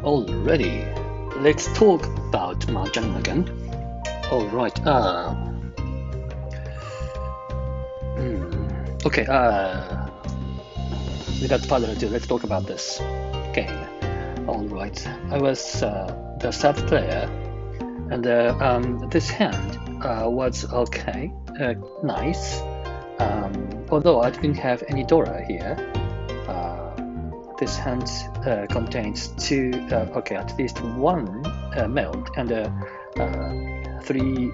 Already, let's talk about Mahjong again. Alright, okay, without further ado, let's talk about this game. Alright, I was the seventh player, and this hand was okay, nice, although I didn't have any Dora here. This hand contains at least one meld and three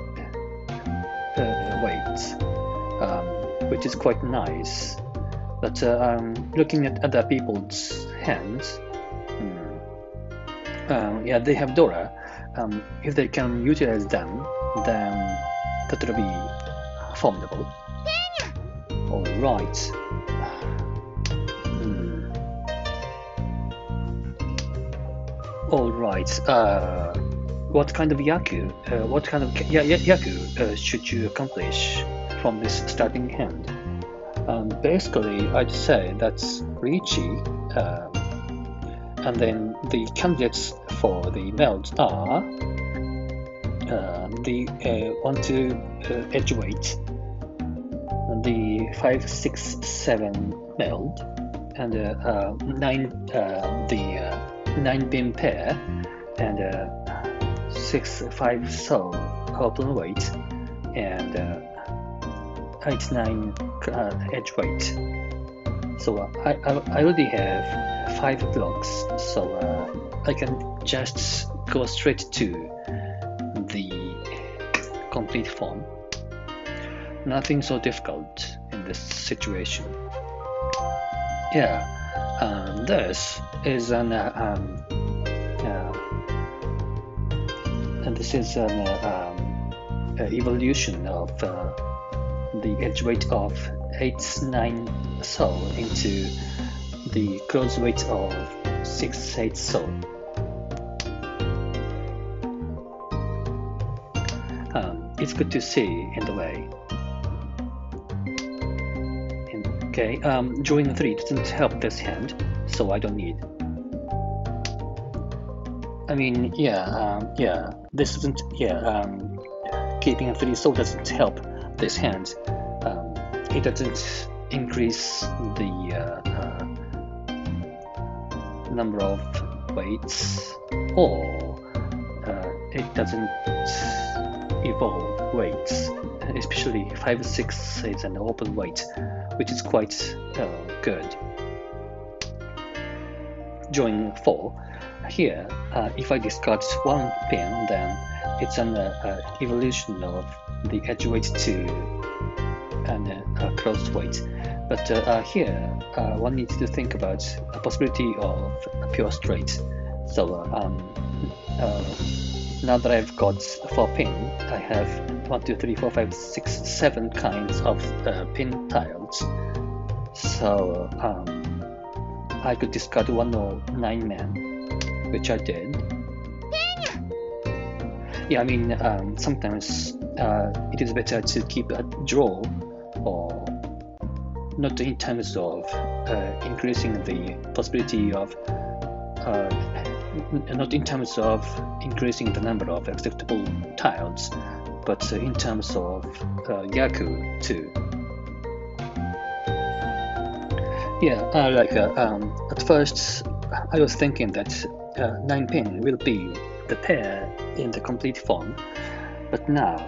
weights, which is quite nice. But looking at other people's hands, yeah, they have Dora. If they can utilize them, then that will be formidable. All right. All right. What kind of yaku? Yaku should you accomplish from this starting hand? Basically, I'd say that's Ricci, and then the candidates for the melds are the 1-2 edge weight, the 5-6-7 meld, and 9 pin pair, and 6-5 soul open weight, and 8-9 edge weight. So I already have 5 blocks, so I can just go straight to the complete form. Nothing so difficult in this situation. Yeah, this is an evolution of the edge weight of 8-9 soul into the close weight of 6-8 soul. It's good to see in the way. Okay, drawing 3 doesn't help this hand, so I don't need. I mean, this doesn't, keeping a 3 soul doesn't help this hand. It doesn't increase the number of weights, or it doesn't evolve weights, especially 5-6 is an open weight, which is quite good. Drawing 4. Here, if I discard one pin, then it's an evolution of the edge weight to a closed weight. But here, one needs to think about a possibility of a pure straight. So now that I've got 4 pin, I have 1, 2, 3, 4, 5, 6, 7 kinds of pin tiles. So I could discard 1 or 9 man, which I did. Yeah, I mean, sometimes it is better to keep a draw, or not in terms of increasing the possibility of, not in terms of increasing the number of acceptable tiles, but in terms of yaku too. Yeah, at first I was thinking that 9 pin will be the pair in the complete form, but now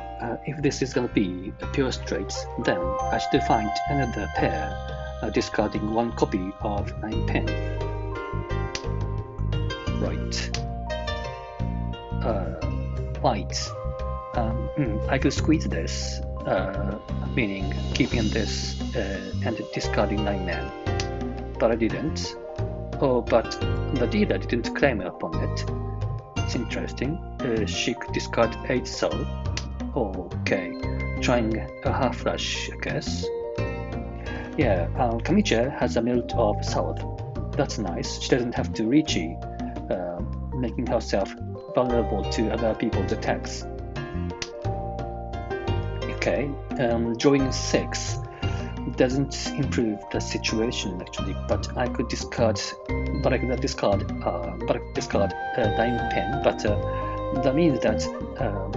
if this is going to be a pure straight, then I should find another pair, discarding 1 copy of 9 pin. Right. White. I could squeeze this, meaning keeping this and discarding 9 man, but I didn't. Oh, but the dealer didn't claim upon it. It's interesting. She could discard 8 soul. Okay, trying a half flush, I guess. Yeah, Kamicha has a meld of south. That's nice. She doesn't have to reach, making herself vulnerable to other people's attacks. Okay, drawing 6. doesn't improve the situation actually. But I could discard, but I could discard 9 pin. But that means that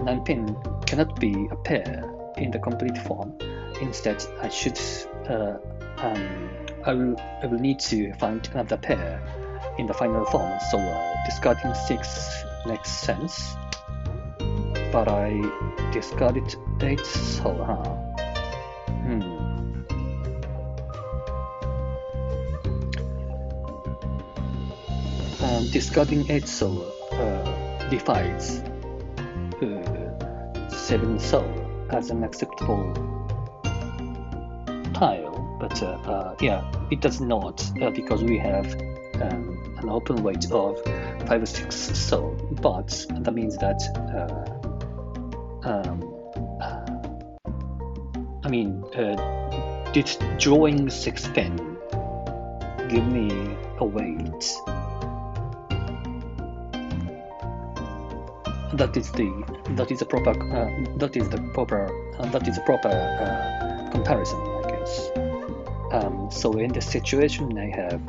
9 pin cannot be a pair in the complete form. Instead, I should I will need to find another pair in the final form. So discarding 6 makes sense. But I discarded 8, so discarding 8 soul defines 7 soul as an acceptable tile, but yeah, it does not because we have an open weight of 5 or 6 soul, but that means that did drawing 6 pin give me a weight? That is the proper comparison, I guess. So in this situation, I have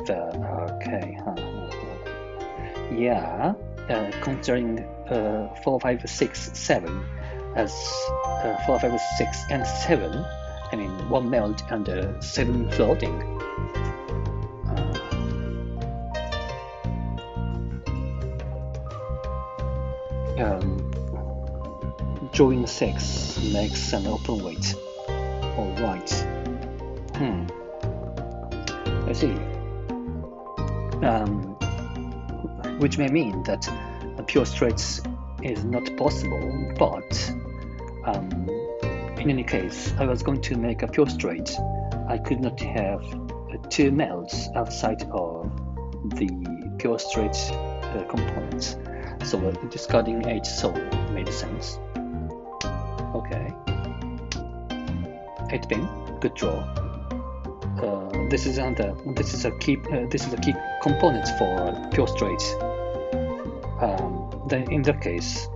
considering 4, 5, 6, 7 as 4, 5, 6, and 7. I mean 1 melt and 7 floating. Drawing 6 makes an open weight. Alright. I see. Which may mean that a pure straight is not possible, but in any case, I was going to make a pure straight. I could not have 2 melts outside of the pure straight components. So discarding 8 soul made sense. Okay. 8 pin, good draw. This is a key component for pure straight. Then in that case,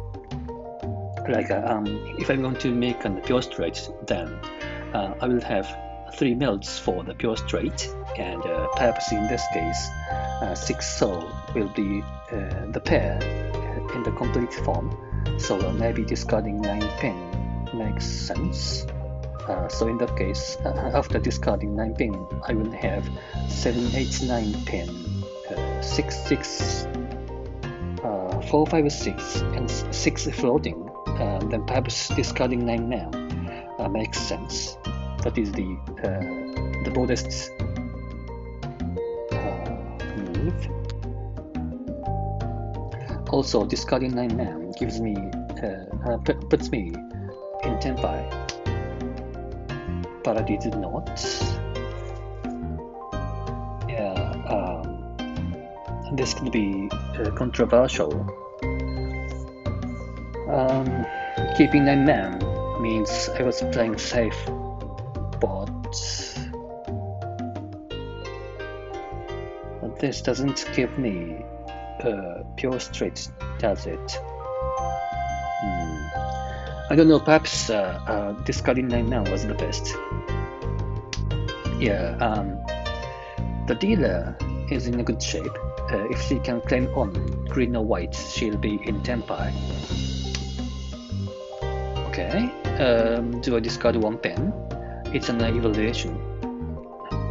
like if I'm going to make a pure straight, then I will have 3 melts for the pure straight, and perhaps in this case 6 soul will be the pair in the complete form. So maybe discarding 9 pin makes sense. So in that case, after discarding 9 pin, I will have 7, 8, 9 pin, 6, 6, 4, 5, 6, and 6 floating. Then perhaps discarding 9 now makes sense. That is the broadest move. Also, discarding 9 now gives me puts me in tempai, but I did not. Yeah, this could be controversial. Keeping 9 man means I was playing safe, but this doesn't give me pure straight, does it? I don't know, perhaps discarding 9 man was the best. Yeah, the dealer is in a good shape. If she can claim on green or white, she'll be in tempai. Okay, do I discard 1 pen? It's an evaluation.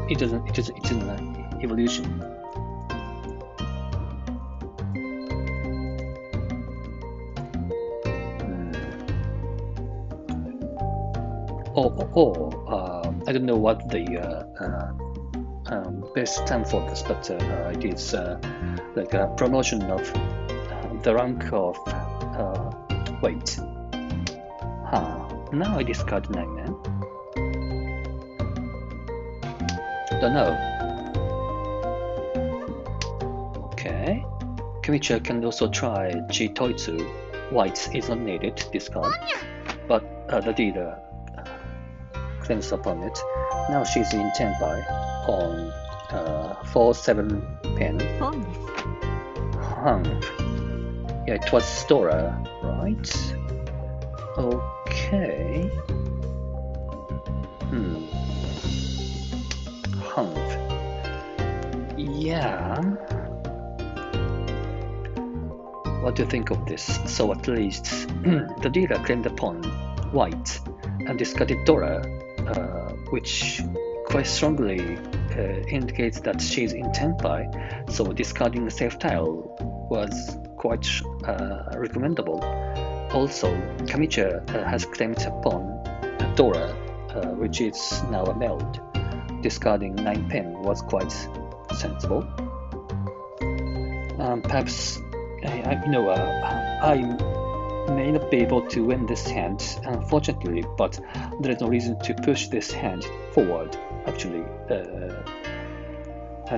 It's an evolution. I don't know what the best term for this, but it is like a promotion of the rank of weight. Now I discard 9 man. Don't know. Okay. Kamicha can also try G Toitsu. White is not needed, discard. But the dealer claims upon it. Now she's in tempai on 4, 7 pen. Yeah, it was Stora, right? Okay. Humph. Yeah. What do you think of this? So at least the dealer claimed the pawn white and discarded Dora, which quite strongly indicates that she's in tenpai, so discarding a safe tile was quite recommendable. Also, Kamicha has claimed a pawn Dora, which is now a meld. Discarding 9 pin was quite sensible. Perhaps I may not be able to win this hand, unfortunately, but there is no reason to push this hand forward. Actually,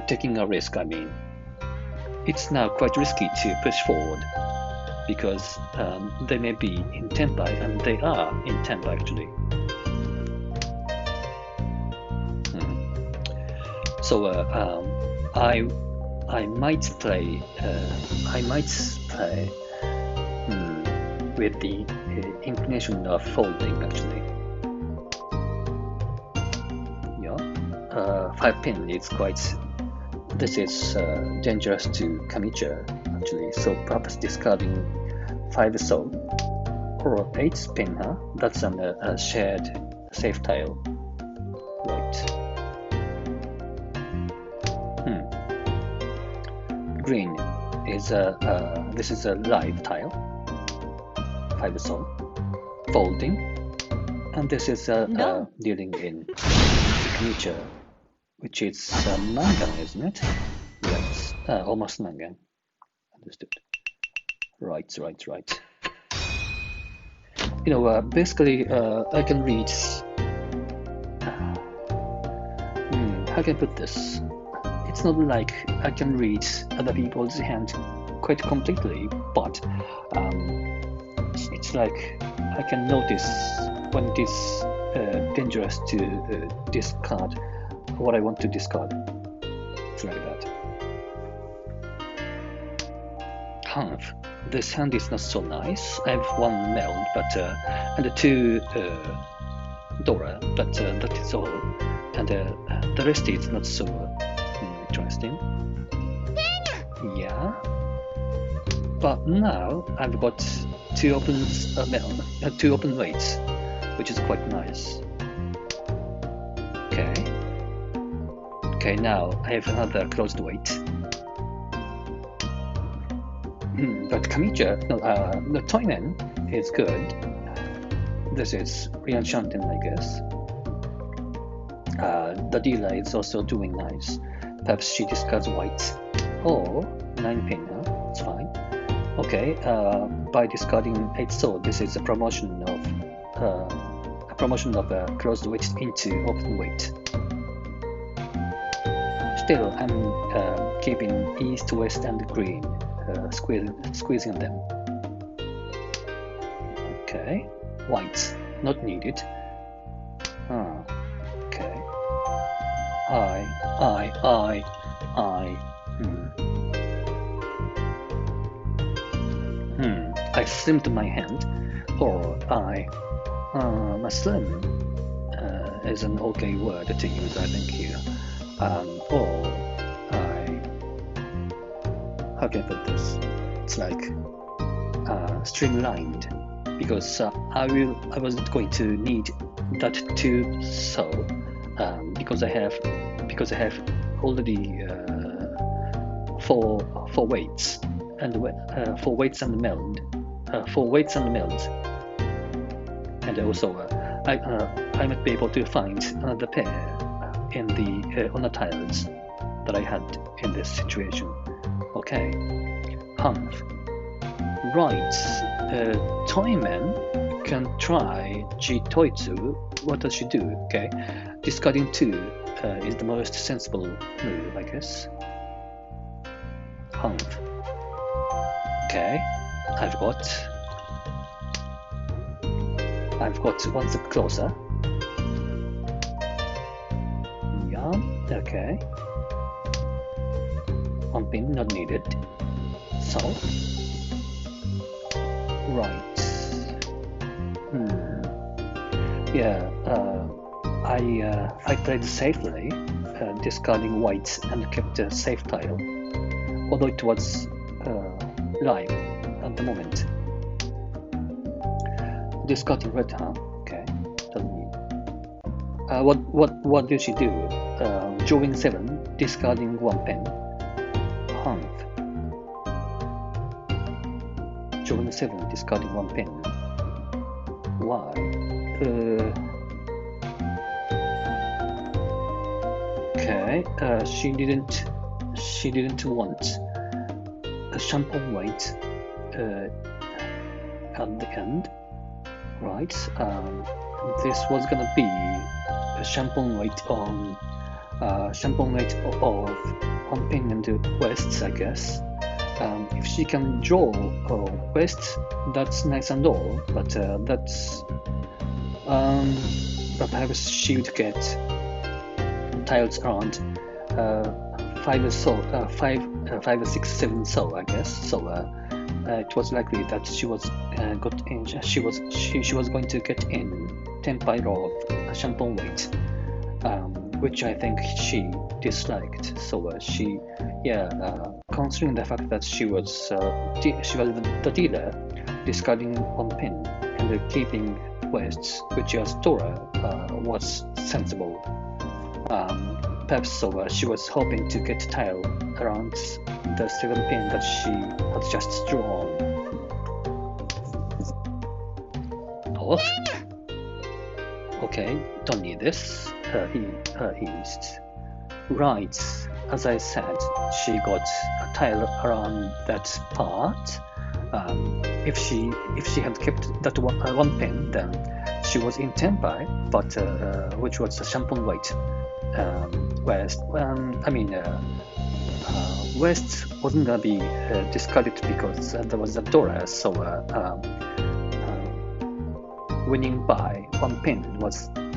taking a risk, I mean. It's now quite risky to push forward because they may be in tenpai, and they are in tenpai actually. So I might play with the inclination of folding actually. Yeah, 5 pin is quite. This is dangerous to Kamicha actually. So perhaps discarding 5 soul or 8 pin, huh? That's a shared safe tile. Right. Green is this is a live tile, 5 soul, folding, and this is dealing in Kamicha, which is mangan, isn't it? Right, almost mangan. Understood. Right. Basically, I can read. How can I put this? It's not like I can read other people's hand quite completely, but it's like I can notice when it is dangerous to discard what I want to discard. It's like that. Humph. This hand is not so nice. I have 1 meld, but and 2 Dora, but that is all. And the rest is not so interesting. Yeah. But now I've got 2 open meld, 2 open weights, which is quite nice. Okay, now I have another closed weight. But Kamicha, the Toyman is good. This is re-enchanting, I guess. The dealer is also doing nice. Perhaps she discards white. Or 9 pin, it's fine. Okay, by discarding 8 sword, this is a promotion of a closed weight into open weight. Still, I'm keeping east, west, and green, squeezing them. Okay, white, not needed. Okay. I slimmed my hand, or slim is an okay word to use, I think here. Or how can I put this? It's like streamlined, because I wasn't going to need that too so because I have already 4 weights and 4 weights and meld, 4 weights and meld, and also I might be able to find another pair in the on the tiles that I had in this situation. Okay, Humph. Right, Toyman can try Jitoitsu. What does she do? Okay, discarding 2 is the most sensible move, I guess. Humph. Okay, I've got 1 step closer. Yeah, okay. 1 pin not needed. So, right. Yeah, I played safely discarding white and kept a safe tile, although it was live at the moment. Discarding red, huh? Okay, doesn't mean. What did she do? Drawing 7, discarding 1 pen. Humph. Drawing 7, discarding 1 pen. Why? Okay, she didn't want a champagne weight at the end, right? This was gonna be a champagne weight on pin and west, I guess. If she can draw west, that's nice and all, but that's perhaps she would get tiles around 5 or so, 5 or 6, 7 so, I guess. So it was likely that she was going to get in 10 pile of champagne weight, which I think she disliked. So considering the fact that she was the dealer, discarding 1 pin and keeping west, which was Dora, was sensible. Perhaps she was hoping to get tile around the 7 pin that she had just drawn. North. Okay, don't need this. East. Right, as I said, she got a tile around that part. If she had kept that 1 pin, then she was in 10 pie, but which was a champagne weight. West. West wasn't gonna be discarded because there was a Dora, so winning by 1 pin was the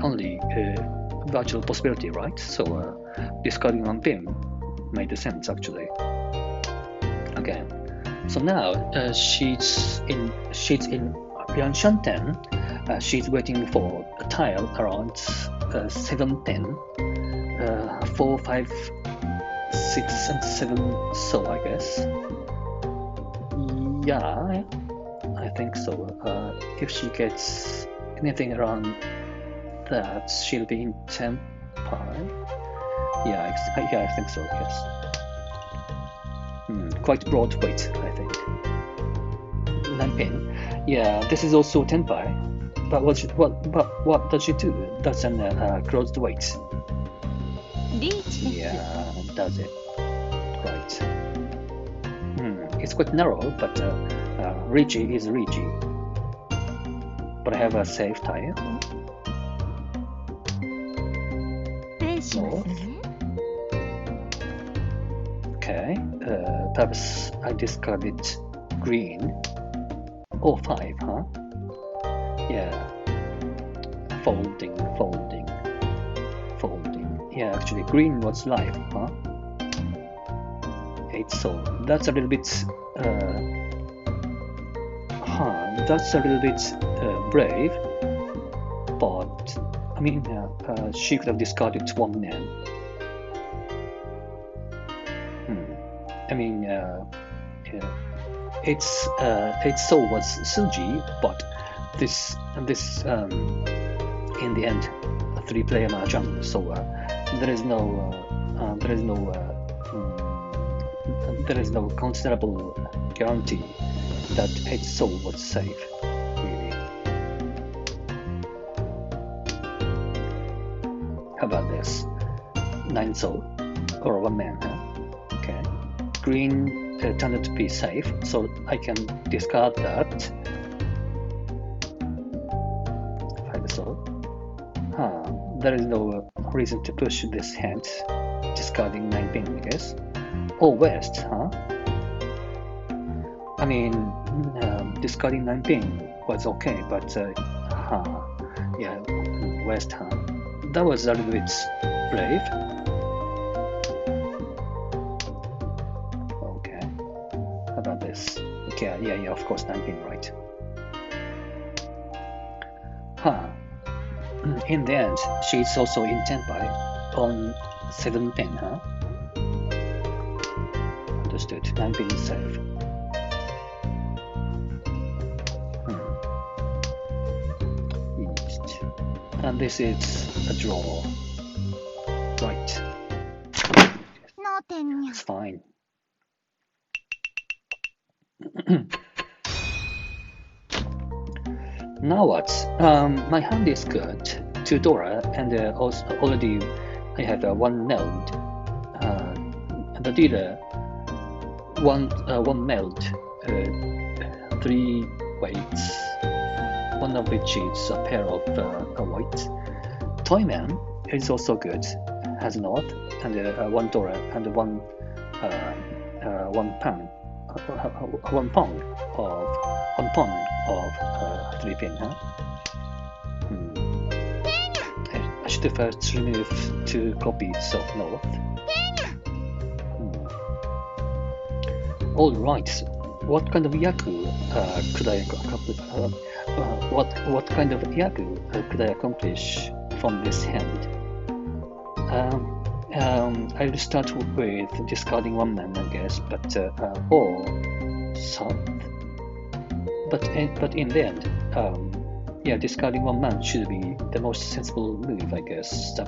only virtual possibility, right? So discarding 1 pin made sense actually. Okay. So now she's in Shanten. She's waiting for a tile around 7, 10, 4, 5, 6, and 7. So I guess, yeah, I think so. If she gets anything around that, she'll be in 10 pi. Yeah, I think so. Yes. Quite broad weight, I think. 9 pin. Yeah, this is also 10 pi. But what does she do? That's an closed weight. Yeah, does it? Right. It's quite narrow, but Rigi is Rigi. But I have a safe tire. No. Okay, perhaps I discarded green. Oh, 5, huh? Yeah. Folding. Yeah, actually, green was live, huh? 8, so that's a little bit. That's a little bit brave. But I mean, she could have discarded 1 man. I mean, it's so was Suji, but this in the end, a 3-player mahjong. So there is no considerable guarantee that its soul was safe. Really. How about this? 9 soul or 1 man? Huh? Okay. Green turned out to be safe, so I can discard that. 5 soul. There is no reason to push this hand, discarding 9 pin, I guess. Oh, west, huh? I mean, discarding 9 pin was okay, but yeah, west, huh? That was a little bit brave. yeah, of course, 9 pin, right. Huh. In the end, she's also in tenpai on 7 pin, huh? Understood. 9 pin is safe. East. And this is a draw. Right. It's fine. Now what? My hand is good. 2 Dora, and also already I have 1 meld. The dealer, one meld, 3 weights, one of which is a pair of white. Toyman is also good, has north, and 1 Dora, and 1 pound. 1 pound of 3 pin, huh? I should first remove 2 copies of north. All right. What kind of yaku could I what kind of yaku could I accomplish from this hand? I will start with discarding 1 man, I guess, but or south. But in the end, yeah, discarding 1 man should be the most sensible move, I guess,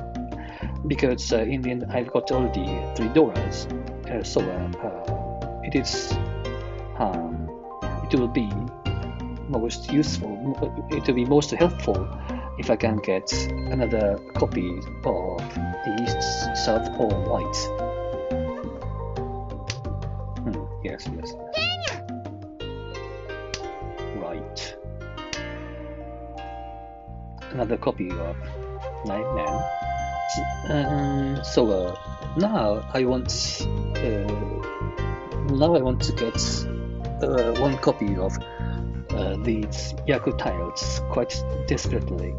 because in the end I've got already 3 Doras, so it will be most useful. It will be most helpful if I can get another copy of East, South, or White. Yes. Right. Another copy of 9 man. So now I want to get 1 copy of these yaku tiles quite desperately.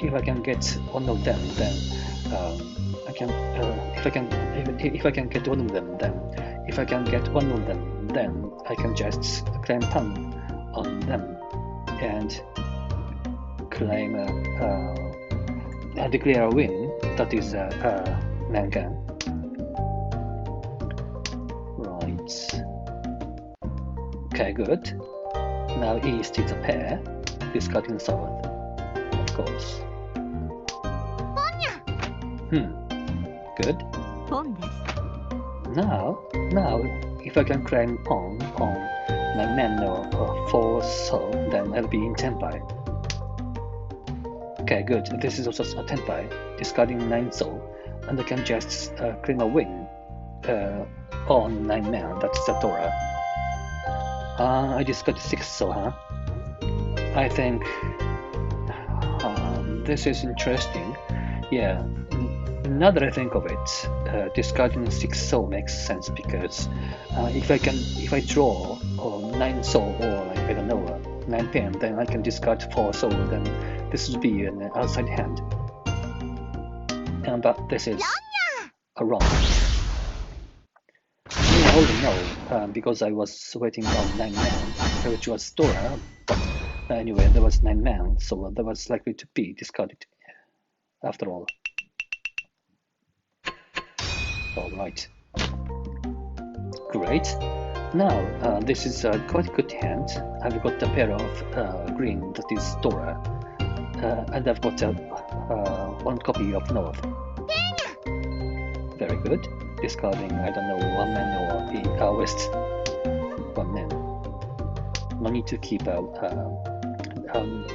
If I can get 1 of them, then I can. If I can get 1 of them, then I can just claim pun on them and claim declare a win. That is Nangan. Right. Okay, good. Now East is a pair, discarding South, of course. Good. Now, if I can claim pawn on my man or 4 soul, then I'll be in tenpai. Okay, good. This is also a tenpai, discarding 9 soul, and I can just claim a win on 9 man. That's Satora. I discarded 6 soul, huh? I think this is interesting. Yeah. Now that I think of it, discarding 6 soul makes sense because if I draw 9 soul or like, I don't know 9 pen, then I can discard 4 soul. Then this would be an outside hand, but this is a wrong. I already know because I was waiting on 9 man, which was Dora. But anyway, there was 9 man, so that was likely to be discarded after all. Alright. Great. Now, this is a quite good hand. I've got a pair of green, that is Dora. And I've got 1 copy of North. Very good. Discarding, I don't know, 1 man or the West. 1 man. No need to keep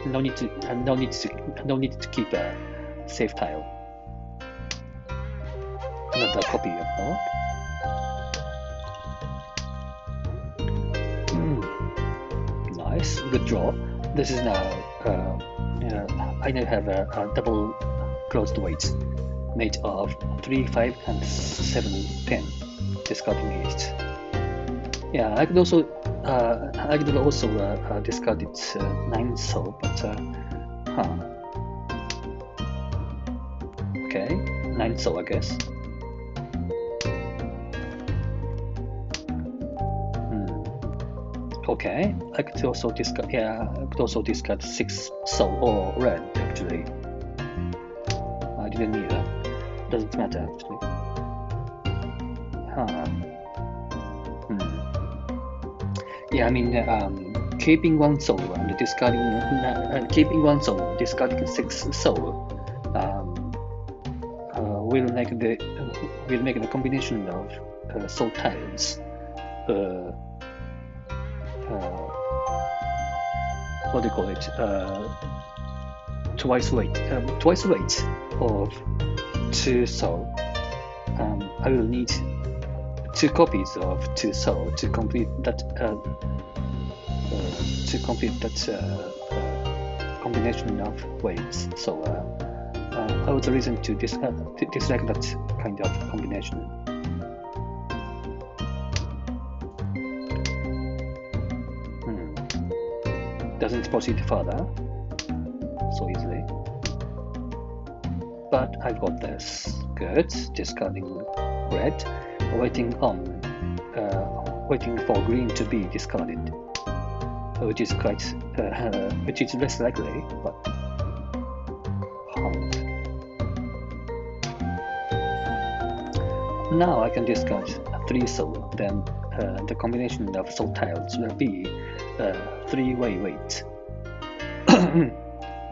no need to keep a safe tile. Another copy of North. Nice, good draw. This is now I now have a double closed weight made of 3, 5, and 7 pen, discarding East. Yeah, I could also discard it 9 soul, but okay, 9 soul, I guess. Okay, I could also discard. Yeah, I could also discard 6 soul or red. Actually, I didn't need that. Doesn't matter actually. Huh. Yeah, I mean, keeping one soul and keeping one soul, discarding 6 soul, will make the combination of soul tiles. What do you call it? Twice weight of 2 soul. I will need 2 copies of 2 soul to complete that combination of weights. So I was the reason to dislike that kind of combination. Doesn't proceed further so easily. But I got this. Good. Discarding red. Waiting for green to be discarded, which is less likely, but hard. Now I can discard 3 soul. Then the combination of soul tiles will be 3-way weight.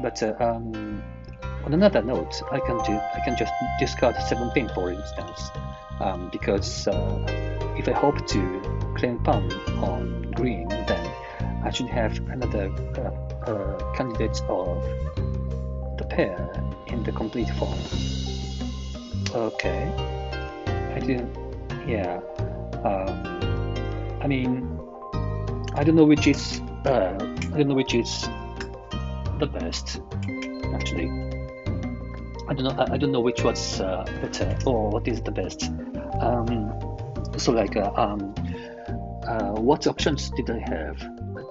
But on another note, I can just discard 7 pin, for instance, because if I hope to claim pawn on green, then I should have another candidate of the pair in the complete form. Okay, I didn't. Yeah. I mean, I don't know which is the best, actually. I don't know which was better or what is the best. So like, what options did I have?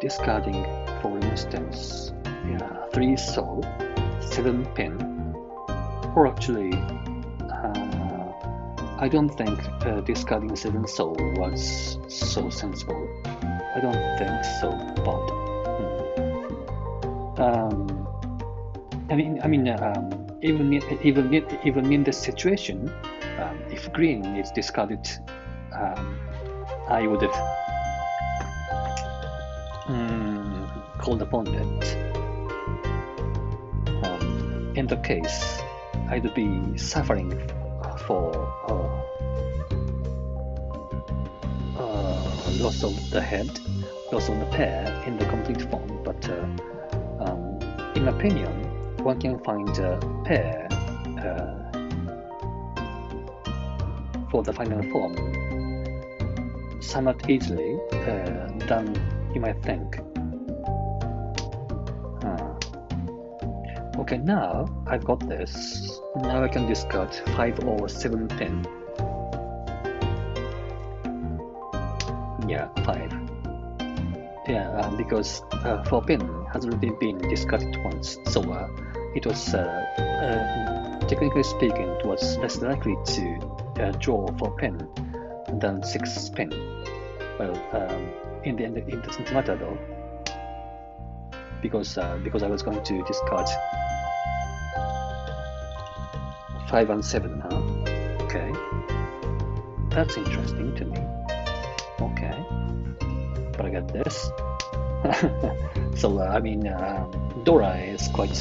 Discarding, for instance, 3 soul, 7 pin, or actually, I don't think discarding 7 soul was so sensible. I don't think so, but even in this situation, if green is discarded, I would have called upon it. In the case, I'd be suffering for loss of the head, loss of the pair in the complete form, but in my opinion, one can find a pair for the final form somewhat easily than you might think. Okay, now I've got this. Now I can discard 5 or 7 pin. Yeah, 5. Yeah, because 4 pin has already been discarded once, so it was, technically speaking, it was less likely to draw 4 pin than 6 pin. Well, in the end, it doesn't matter though, because I was going to discard 5 and 7, huh? Okay, that's interesting to me. Okay, but I got this. So I mean, Dora is quite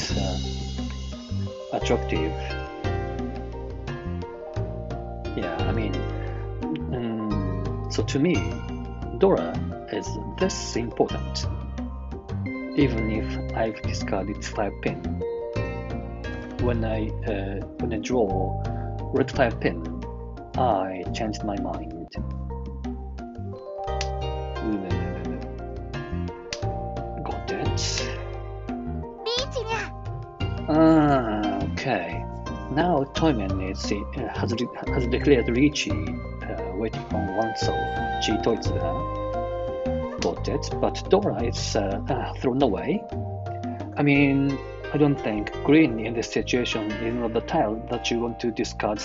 attractive. Yeah, I mean, so to me, Dora is this important. Even if I've discarded 5 pin, when I draw red 5 pin, I changed my mind. Got it. Okay. Now Toyman has declared Richie waiting on 1 soul. Chitoitsuha. Got it. But Dora is thrown away. I mean, I don't think green in this situation is not the tile that you want to discard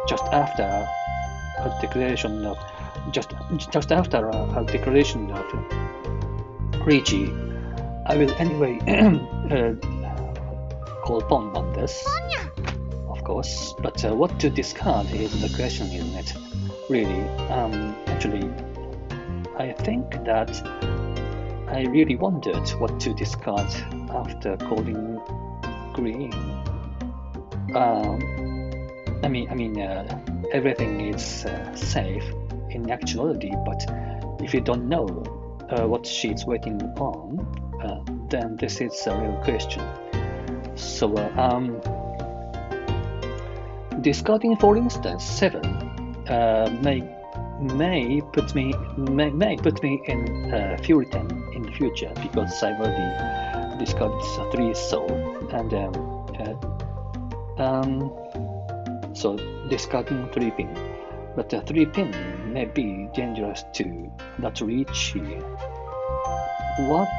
just after a declaration of just after a declaration of Ricci, I will anyway call upon on this, of course. But what to discard is the question, isn't it? Really, actually, I think that I really wondered what to discard after calling green. I mean, everything is safe in actuality, but if you don't know what she's waiting on, then this is a real question. So, discarding, for instance, 7 may put me in Fury 10 in the future, because I've already discarded 3 soul, and so discarding 3 pin, but 3 pin may be dangerous to that Ricci. What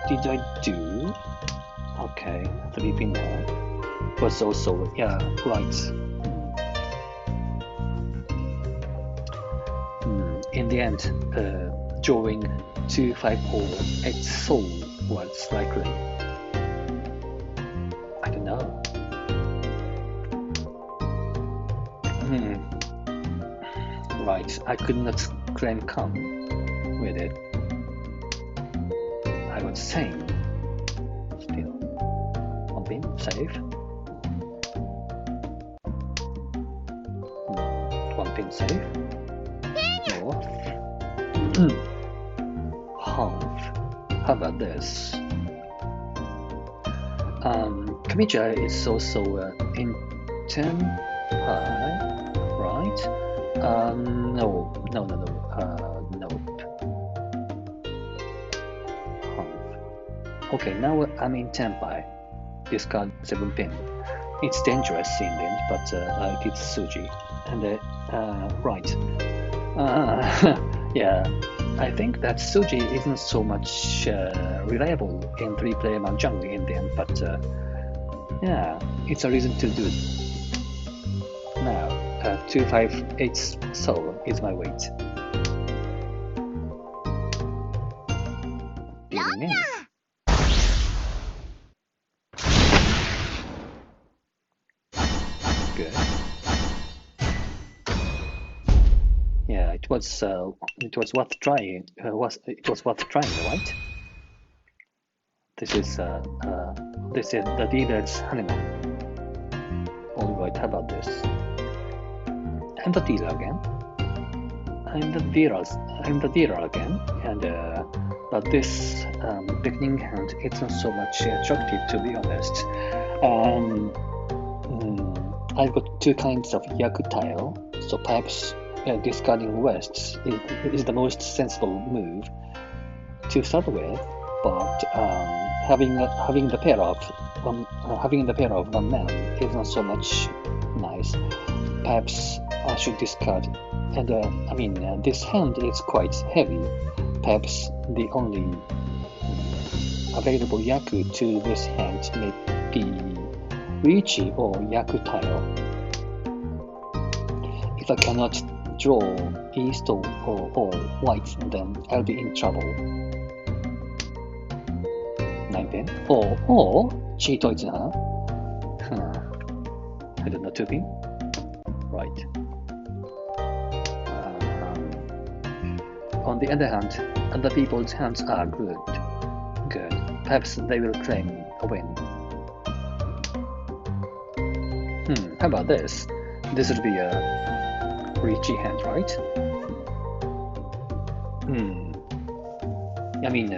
did I do? Okay, 3 pin was also, yeah, right. In the end, drawing 2, 5, or 8 soul was likely. I don't know. Right, I could not claim come with it. I was sane. Still. 1 pin, safe. 1 pin, safe. North. Half. How about this? Kamicha is also in 10 high, right? No. Nope. Half. Okay, now I'm in 10 high. Discard 7 pin. It's dangerous in the end, but it's Suji. And right. Yeah, I think that Suji isn't so much reliable in 3-player Mahjong in the end, but yeah, it's a reason to do it. Now, 2, 5, 8 soul is my weight. Dealing in. Good. Yeah, it was worth trying. It was worth trying, right? This is the dealer's honeymoon. All right, how about this? I'm the dealer again. I'm the dealer again, and but this beginning hand isn't so much attractive, to be honest. I've got 2 kinds of Yaku tile, so perhaps discarding Wests is the most sensible move to start with. But having the pair of one man is not so much nice. Perhaps I should discard. And I mean, this hand is quite heavy. Perhaps the only available Yaku to this hand may be Ricci or Yaku tile. If I cannot draw east or white, then I'll be in trouble. 9 pin or cheat is I don't know, 2 pin, right. On the other hand, other people's hands are good. Perhaps they will claim a win. How about this? This would be a Ricci hand, right? I mean,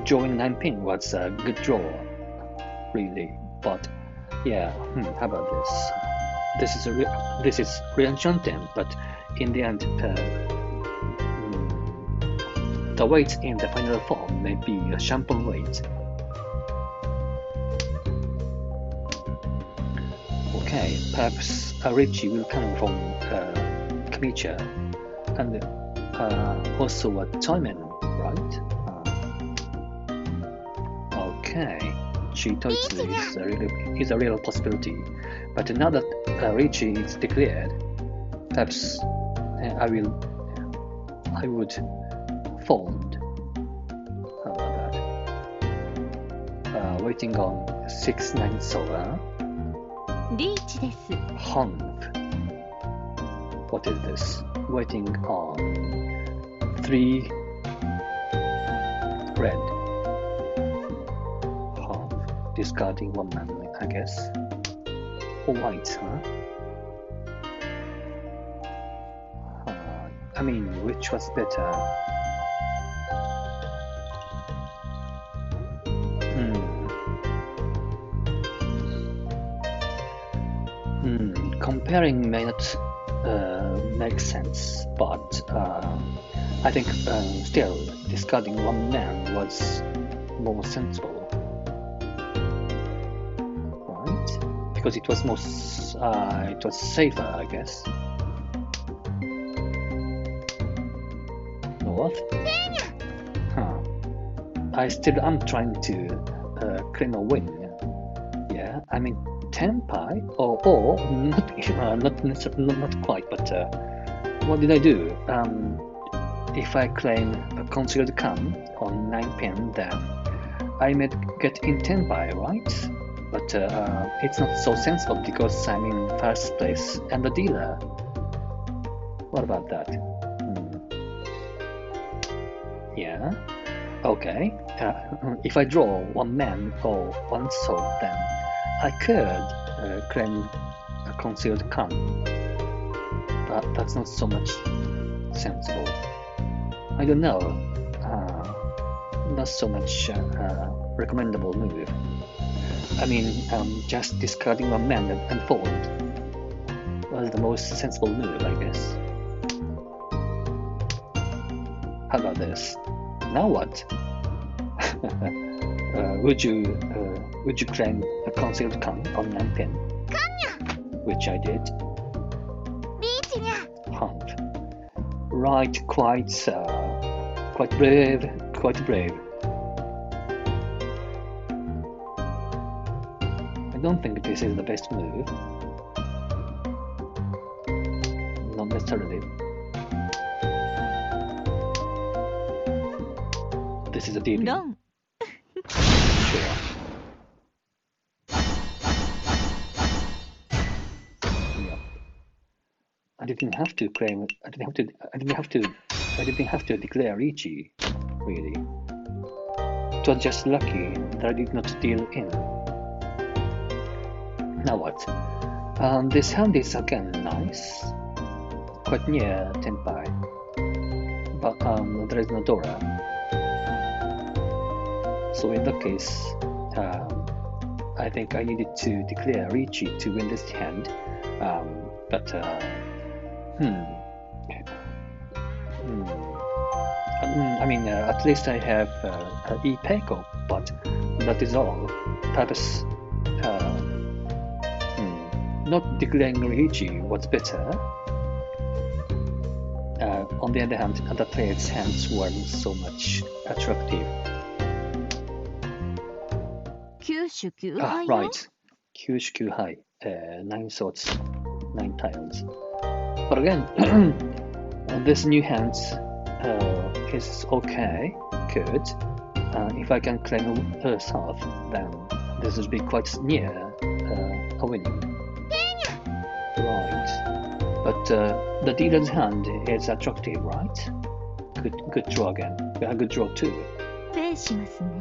drawing 9 pin was a good draw, really. But yeah, how about this? This is real Shunten, but in the end, the weight in the final form may be a shampoo weight. Okay, perhaps Ricci will come from Kamicha, and also a Toyman, right? Okay, Chito is a real possibility, but now that Ricci is declared, perhaps I will I would fold. How about that? Waiting on 6-9 solar. リーチです。 Hunt. What is this? Waiting on 3 red. Hunt. Discarding 1 mana, I guess. Or white, huh? I mean, which was better? Comparing may not make sense, but I think still discarding 1 man was more sensible, right? Because it was it was safer, I guess. North? Huh. I still am trying to claim a win. Yeah, I mean 10 pi or not not quite, but what did I do? If I claim a concealed cam on 9 pin, then I may get in 10 pi, right? But it's not so sensible because I'm in first place and the dealer. What about that? Yeah. Okay. If I draw 1 man or 1 sword, then I could claim a concealed cam, but that's not so much sensible. I don't know. Not so much recommendable move. I mean, just discarding 1 man and fold was the most sensible move, I guess. How about this? Now what? Would you claim a concealed cam on 9 pin? Which I did. Hunt. Right, quite brave, quite brave. I don't think this is the best move. Not necessarily. This is a deal. Long. Sure. Yeah. I didn't have to claim. I didn't have to declare Ichi, really. It was just lucky that I did not deal in. Now what? This hand is again nice, quite near 10 pi, but there is no Dora. So in that case, I think I needed to declare Ichi to win this hand, but I mean, at least I have E-Peiko, but that is all. Perhaps not declaring Ichi was better. On the other hand, other players' hands weren't so much attractive. Right. Kyushu high. 9 swords, 9 tiles. But again, this new hand is okay, good. If I can claim south, then this would be quite near a winning. Right. But the dealer's hand is attractive, right? Good draw again. Good draw too.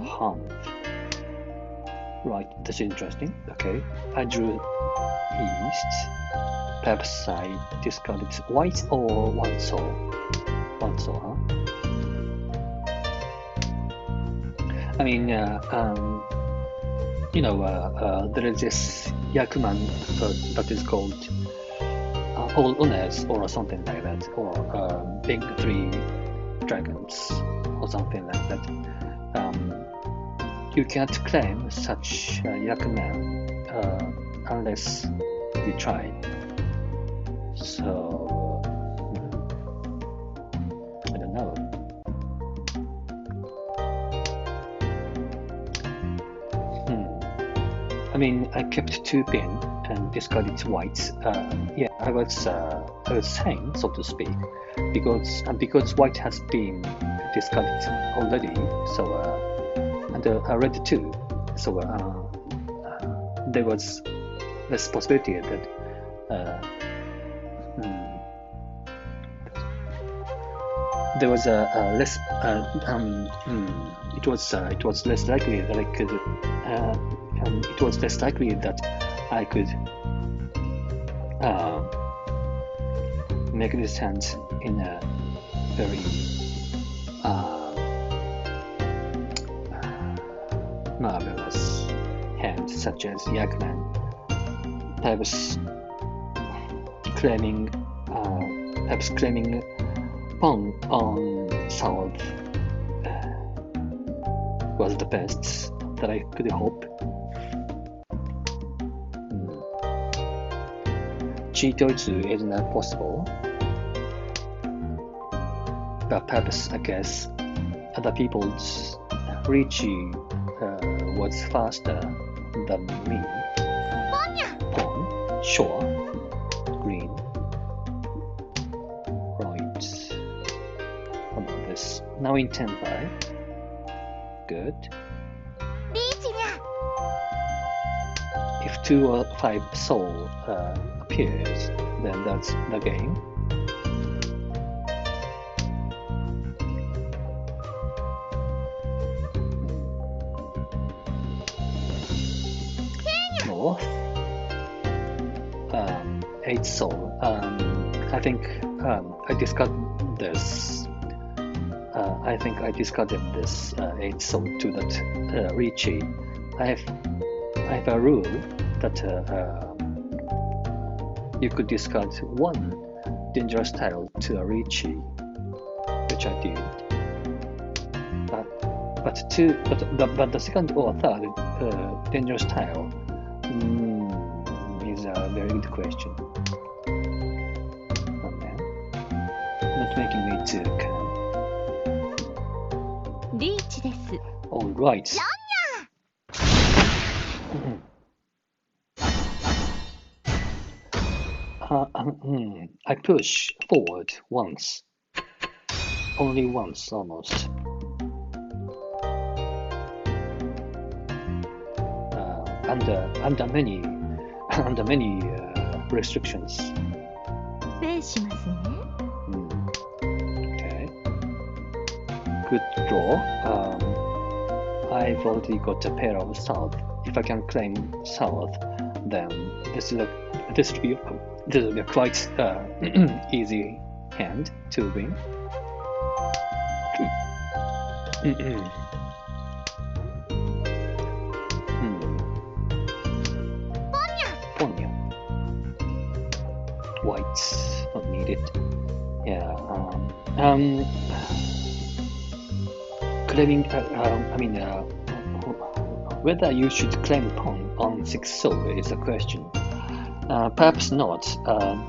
Hunt. Right, that's interesting. Okay, I drew east. Perhaps I discarded white or 1 soul. 1 soul, huh? I mean, there is this Yakuman that is called All Owners or something like that, or Big 3 Dragons or something like that. You can't claim such Yakuman unless you try. So I don't know. I I kept 2 pin and discarded white. Yeah, I was saying, so to speak, because white has been discarded already. So and red too. So there was less possibility that there was a less. It was less likely that I could. It was less likely that I could make this hand in a very marvelous hand, such as Yakman. Perhaps claiming pawn on south was the best that I could hope. G2 is not possible, but perhaps I guess other people's Richie was faster than me. Pawn, sure, green, right. How about this? Now in 10-5. Good. If 2 or 5 soul appears, then that's the game. North. 8 soul. I think I discarded this. I think I discarded this 8 soul to that Richie. I have a rule that you could discard 1 dangerous tile to a Richie, which I did. But the second or third dangerous tile is a very good question. Oh man, not making me too calm. All right. I push forward once, only once almost. Under many restrictions. Okay. Good draw. I've already got a pair of south. If I can claim south, then this will be a quite easy hand to win. Ponya. White, not needed. Yeah. Claiming. Whether you should claim pawn on 6 soul is a question. Perhaps not.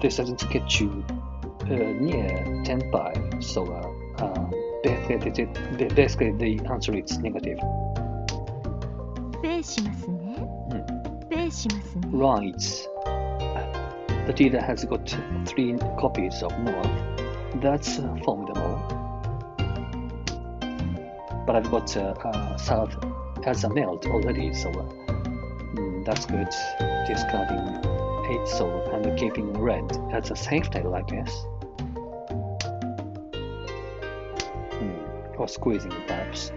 This doesn't get you near 10-5, so basically the answer is negative. Right. The dealer has got 3 copies of North. That's formidable. But I've got South as a melt already, so that's good. Discarding 8 soul and keeping red as a safe tile, I guess. Or squeezing perhaps.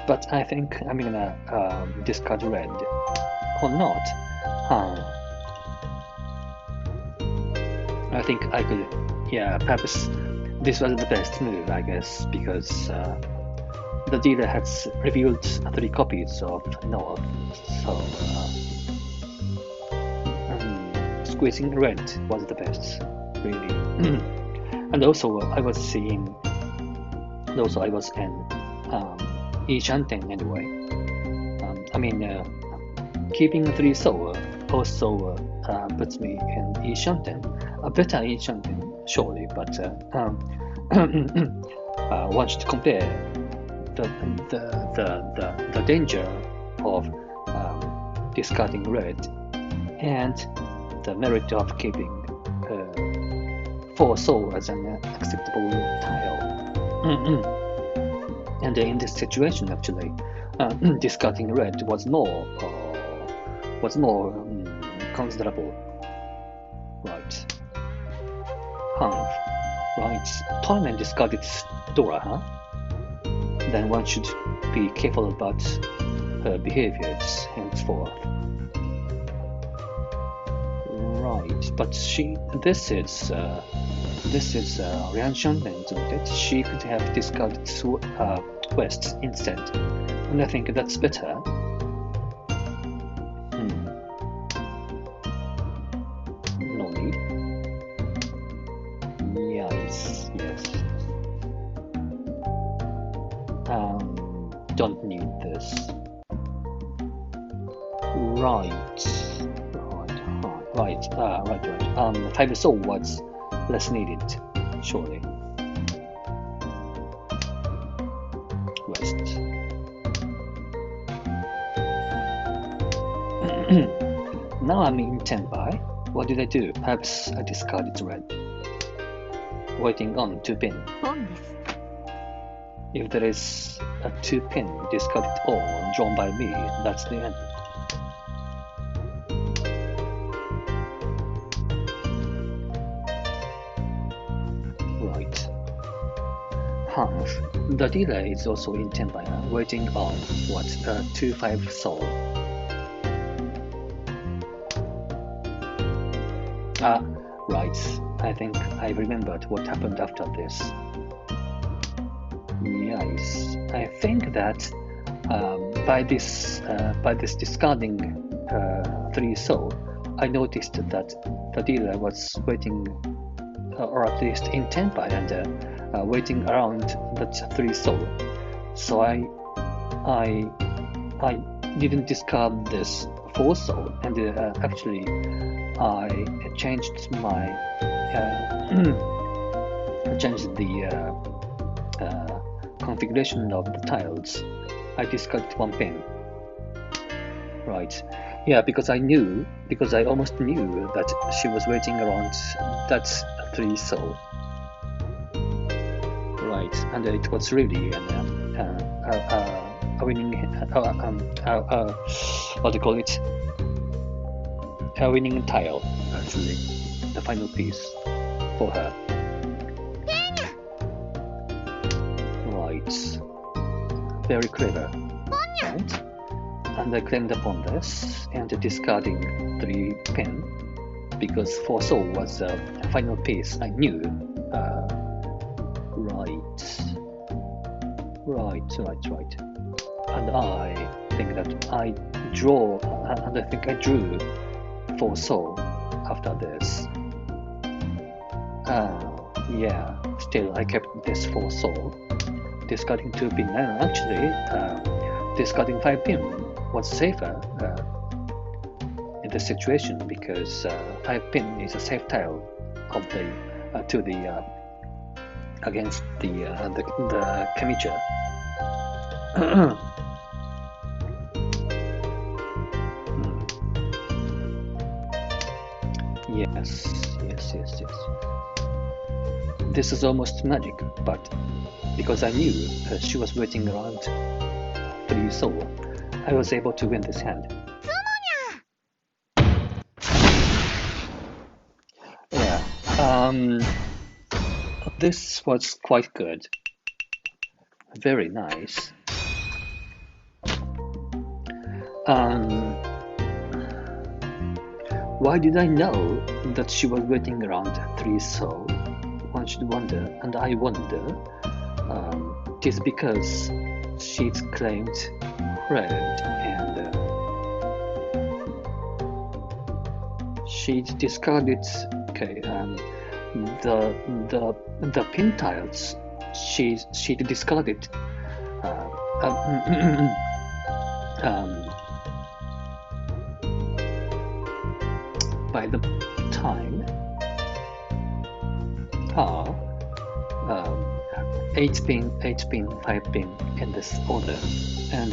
But I think I'm gonna discard red. Or not. I think I could, yeah, perhaps this was the best move, I guess, because the dealer has revealed 3 copies of North, so squeezing red was the best, really. And also I was in E Shanten anyway. Keeping 3 soul also puts me in E Shanten, a better E Shanten surely, but one should compare the danger of discarding red, and the merit of keeping 4 soul as an acceptable tile. And in this situation, actually, discarding red was more considerable, right? Hanf, right? Toyman discarded Dora, huh? Then one should be careful about her behaviors henceforth. Right, but this is Lianshan, isn't it? She could have discarded West instead, and I think that's better. No need. Yes. Don't need this. Right. 5 soul was less needed, surely. West. Now I'm in Tenbai. What did I do? Perhaps I discarded red. Waiting on 2 pin. 本です。 If there is a 2 pin discarded or drawn by me, that's the end. Right. Hanf. The dealer is also in Tenbai, waiting on 2-5 soul. Right. I think I remembered what happened after this. Yes, I think that by this discarding 3 soul, I noticed that the dealer was waiting, or at least in Tenpai, and waiting around that 3 soul. So I didn't discard this 4 soul, and actually I changed my the configuration of the tiles. I discarded 1 pin. Right. Yeah, because I almost knew that she was waiting around that 3 soul. Right, and it was really a winning, what do you call it? A winning tile, actually, the final piece for her. Right, very clever, right? And I claimed upon this and discarding 3 pin because 4 soul was a final piece I knew. Right. And I think that I drew 4 soul after this. Yeah, still I kept this 4 soul, discarding 2 pin, and actually discarding 5 pin was safer in this situation because 5 pin is a safe tile of the against the Kamicha. Yes. This is almost magic, but because I knew she was waiting around 3 soul, I was able to win this hand. Yeah, this was quite good. Very nice. Why did I know that she was waiting around 3 soul? One should wonder, and I wonder. It is because she's claimed red and she discarded. Okay, the pin tiles she discarded. By the time 8 pin, 5 pin in this order, and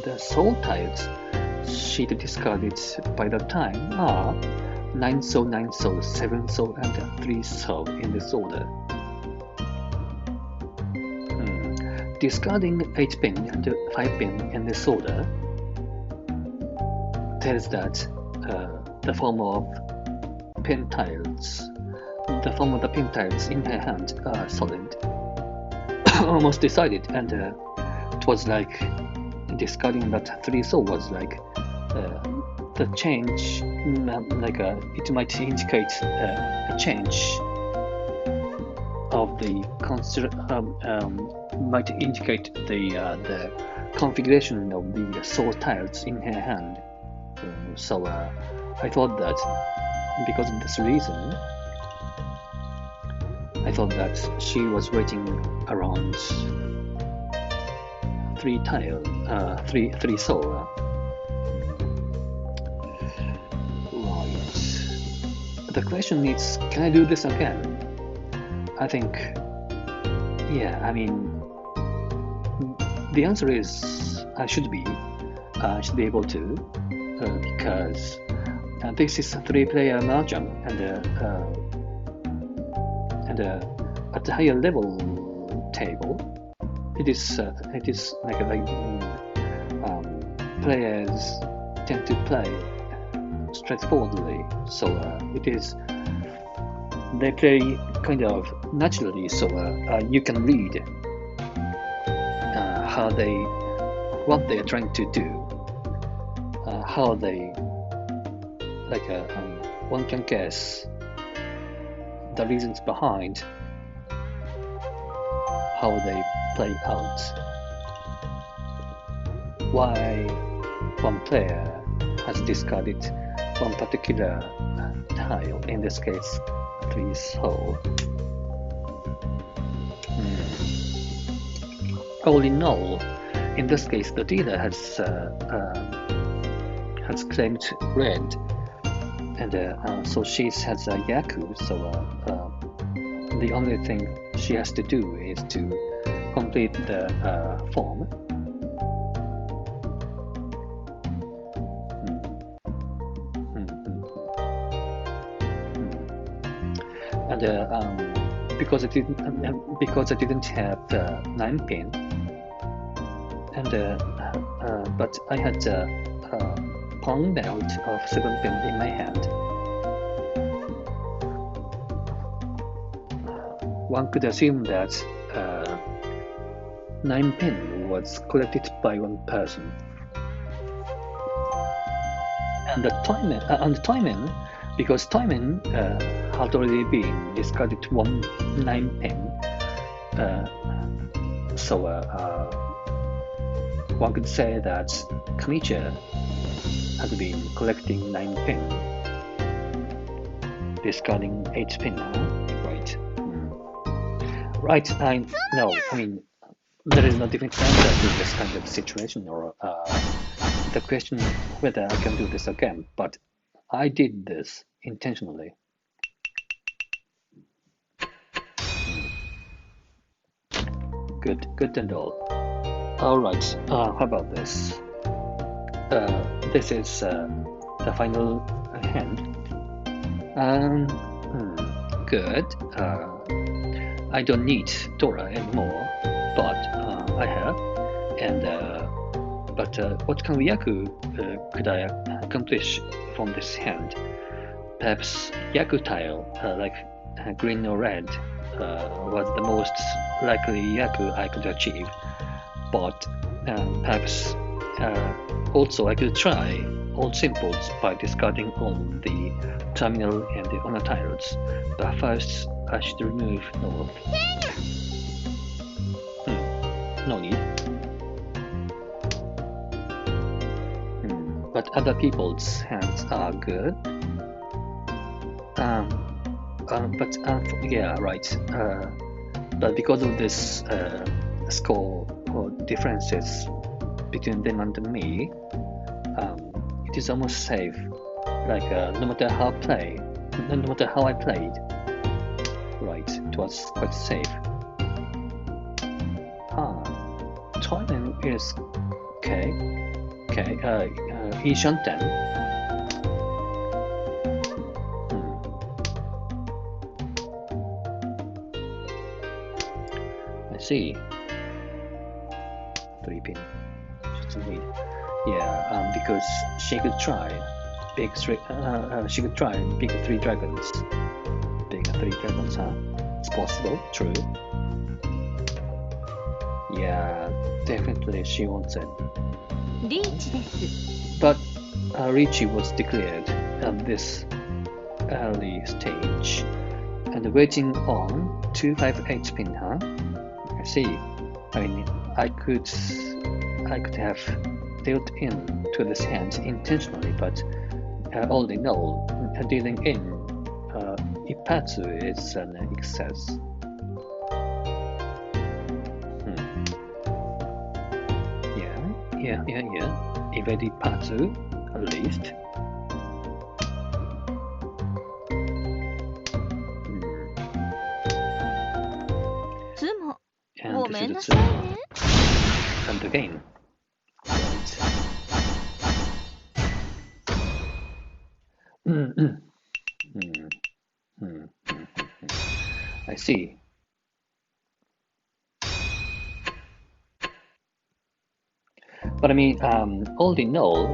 the soul tiles sheet discarded by the time are 9 soul, 9 soul, 7 soul, and 3 soul in this order. Discarding 8 pin and 5 pin in this order tells that the form of pin tiles in her hand are solid, almost decided, and it was like discarding that 3 soul was like the change, it might indicate a change of the might indicate the configuration of the soul tiles in her hand. So I thought that because of this reason, I thought that she was waiting around 3 soul. Right. The question is, can I do this again? I think, yeah, I mean, the answer is I should be able to, because this is a 3-player mahjong, and at the higher level table, it is like players tend to play straightforwardly, so they play kind of naturally, so you can read what they are trying to do, how they one can guess the reasons behind how they play out, why one player has discarded one particular tile, in this case 3 soul. All in all, in this case, the dealer has claimed red, and so she has a yaku. So the only thing she has to do is to complete the form. And because I didn't have 9 pin, and but I had a palm belt of 7 pin in my hand. One could assume that 9 pin was collected by one person, and the timing, because timing had already been discarded 9 pin, so one could say that Kamicha had been collecting 9 pin, discarding 8 pin now, right? Right, I mean, there is no definite answer to this kind of situation, or the question whether I can do this again, but I did this intentionally. Good and all. Alright, how about this? This is the final hand. Good. I don't need Dora anymore, but I have. And but what Yaku could I accomplish from this hand? Perhaps Yaku tile, like green or red, was the most likely Yaku I could achieve. But perhaps also I could try all symbols by discarding all the terminal and the honor tiles. But first I should remove North. No need. But other people's hands are good. But yeah, right. But because of this score or differences between them and me, it is almost safe. Like no matter how I played, right, it was quite safe. Timing is okay. 一上点。I see. 3 pin. Just need. Yeah, because she could try big three. She could try big 3 dragons. Big 3 dragons, huh? It's possible. True. Yeah, definitely she wants it. リーチです。 But Ricci was declared at this early stage and waiting on 258 pin, huh? I see. I mean, I could have dealt in to this hand intentionally, but all in all, dealing in Ipatsu is an excess. Yeah. Evade Ipatsu, at least. And this is the and again. I see. But I mean, all in all,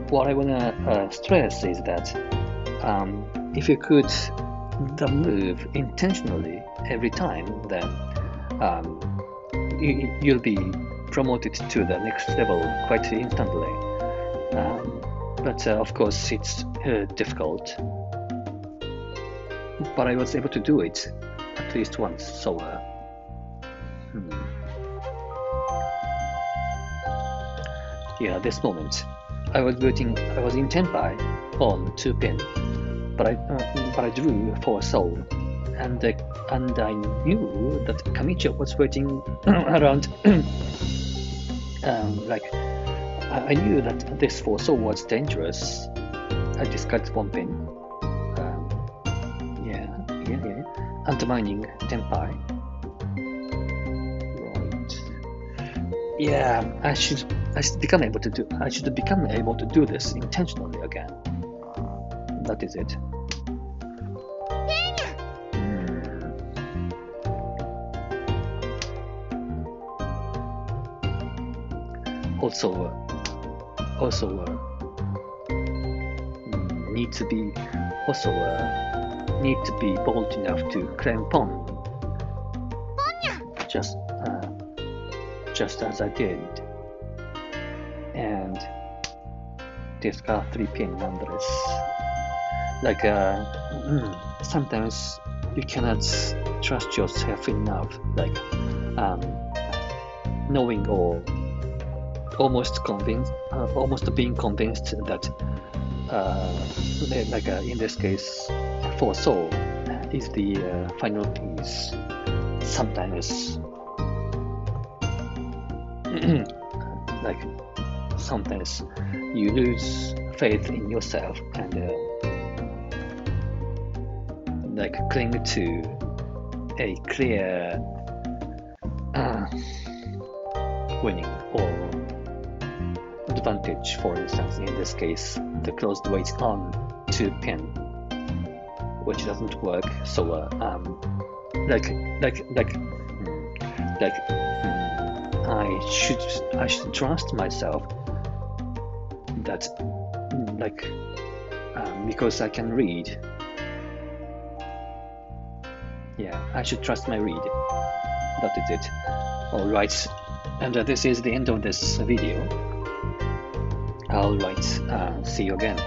what I wanna stress is that if you could the move intentionally every time, then you'll be promoted to the next level quite instantly. But of course, it's difficult. But I was able to do it at least once, so. Yeah, this moment, I was in tenpai on 2 pin, but I drew 4 soul, and I knew that Kamicho was waiting around. Like I knew that this 4 soul was dangerous. I discarded 1 pin. Yeah. Undermining tenpai. Yeah, I should become able to do this intentionally again. That is it. Also need to be bold enough to claim pawn. Just as I did, and discard 3 pin nonetheless. Like sometimes you cannot trust yourself enough, like knowing or almost being convinced that in this case 4 soul is the final piece. Sometimes sometimes you lose faith in yourself and cling to a clear winning or advantage. For instance, in this case, the closed weight on 2 pin, which doesn't work. So I should trust myself that because I can read. Yeah, I should trust my read. That is it. Alright, and this is the end of this video. Alright, see you again.